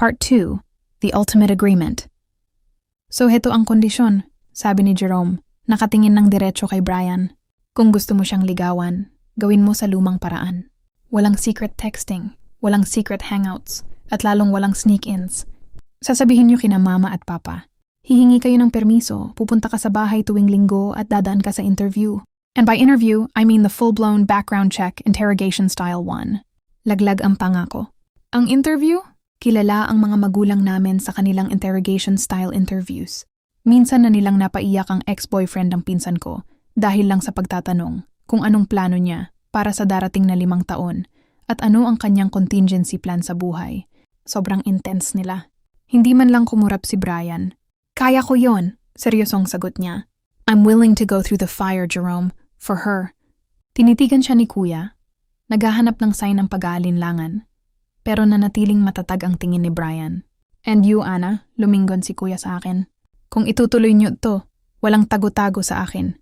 Part 2. The Ultimate Agreement. So heto ang kondisyon, sabi ni Jerome, nakatingin ng diretso kay Brian. Kung gusto mo siyang ligawan, gawin mo sa lumang paraan. Walang secret texting, walang secret hangouts, at lalong walang sneak-ins. Sasabihin niyo kina mama at papa. Hihingi kayo ng permiso, pupunta ka sa bahay tuwing linggo at dadaan ka sa interview. And by interview, I mean the full-blown background check interrogation style 1. Laglag ang pangako. Ang interview? Kilala ang mga magulang namin sa kanilang interrogation style interviews. Minsan na nilang napaiyak ang ex-boyfriend ng pinsan ko dahil lang sa pagtatanong kung anong plano niya para sa darating na 5 taon at ano ang kanyang contingency plan sa buhay. Sobrang intense nila. Hindi man lang kumurap si Brian. Kaya ko yon, seryosong sagot niya. I'm willing to go through the fire, Jerome, for her. Tinitigan siya ni Kuya. Naghahanap ng sign ng pag-aalinlangan. Pero nanatiling matatag ang tingin ni Brian. And you, Anna, lumingon si Kuya sa akin. Kung itutuloy niyo to, walang tago-tago sa akin.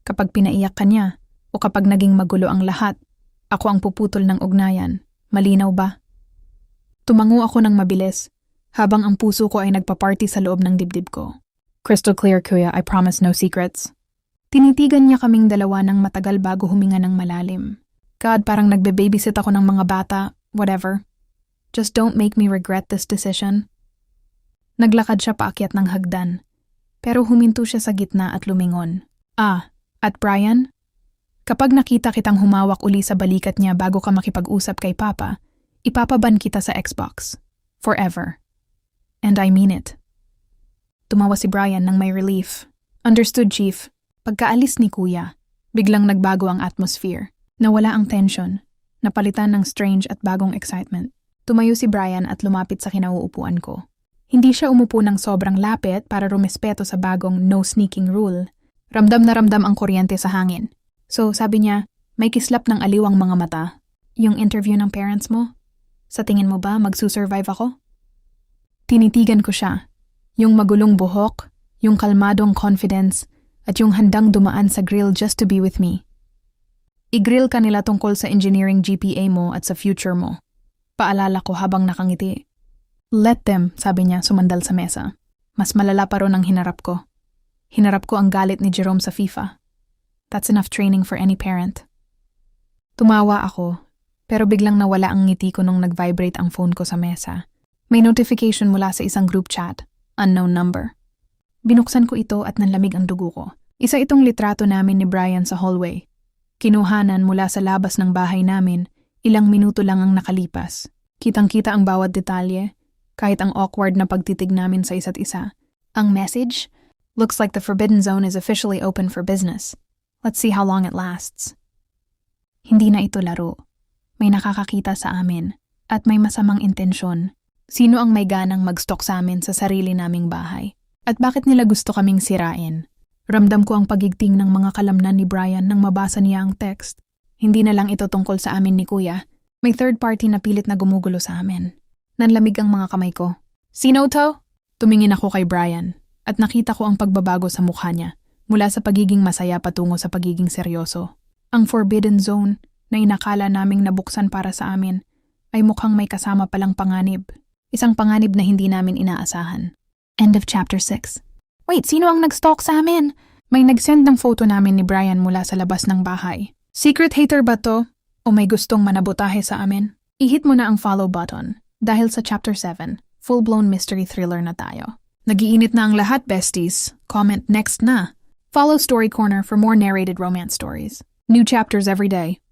Kapag pinaiyak ka niya, o kapag naging magulo ang lahat, ako ang puputol ng ugnayan. Malinaw ba? Tumango ako ng mabilis, habang ang puso ko ay nagpa-party sa loob ng dibdib ko. Crystal clear, Kuya, I promise no secrets. Tinitigan niya kaming dalawa ng matagal bago huminga ng malalim. God, parang nagbe-babysit ako ng mga bata, whatever. Just don't make me regret this decision. Naglakad siya paakyat ng hagdan, pero huminto siya sa gitna at lumingon. At Brian? Kapag nakita kitang humawak uli sa balikat niya bago ka makipag-usap kay Papa, ipapaban kita sa Xbox. Forever. And I mean it. Tumawa si Brian nang may relief. Understood, Chief. Pagkaalis ni Kuya, biglang nagbago ang atmosphere. Nawala ang tension. Napalitan ng strange at bagong excitement. Tumayo si Brian at lumapit sa kinauupuan ko. Hindi siya umupo ng sobrang lapit para rumespeto sa bagong no sneaking rule. Ramdam na ramdam ang kuryente sa hangin. So sabi niya, may kislap ng aliw ang mga mata. Yung interview ng parents mo? Sa tingin mo ba magsusurvive ako? Tinitigan ko siya. Yung magulong buhok, yung kalmadong confidence, at yung handang dumaan sa grill just to be with me. I-grill ka nila tungkol sa engineering GPA mo at sa future mo. Paalala ko habang nakangiti. Let them, sabi niya, sumandal sa mesa. Mas malala pa ron ang hinarap ko. Hinarap ko ang galit ni Jerome sa FIFA. That's enough training for any parent. Tumawa ako, pero biglang nawala ang ngiti ko nung nag-vibrate ang phone ko sa mesa. May notification mula sa isang group chat, unknown number. Binuksan ko ito at nanlamig ang dugo ko. Isa itong litrato namin ni Brian sa hallway. Kinuhanan mula sa labas ng bahay namin, ilang minuto lang ang nakalipas. Kitang-kita ang bawat detalye, kahit ang awkward na pagtitig namin sa isa't isa. Ang message? Looks like the Forbidden Zone is officially open for business. Let's see how long it lasts. Hindi na ito laro. May nakakakita sa amin, at may masamang intensyon. Sino ang may ganang mag-stalk sa amin sa sarili naming bahay? At bakit nila gusto kaming sirain? Ramdam ko ang pagigting ng mga kalamnan ni Brian nang mabasa niya ang text. Hindi na lang ito tungkol sa amin ni Kuya. May third party na pilit na gumugulo sa amin. Nanlamig ang mga kamay ko. Sino to? Tumingin ako kay Brian at nakita ko ang pagbabago sa mukha niya mula sa pagiging masaya patungo sa pagiging seryoso. Ang Forbidden Zone na inakala naming nabuksan para sa amin ay mukhang may kasama palang panganib. Isang panganib na hindi namin inaasahan. End of chapter 6. Wait, sino ang nag-stalk sa amin? May nag-send ng photo namin ni Brian mula sa labas ng bahay. Secret hater ba to? O may gustong manabotahe sa amin? I-hit mo na ang follow button. Dahil sa chapter 7, full-blown mystery thriller na tayo. Nagiinit na ang lahat, besties. Comment next na. Follow Story Corner for more narrated romance stories. New chapters every day.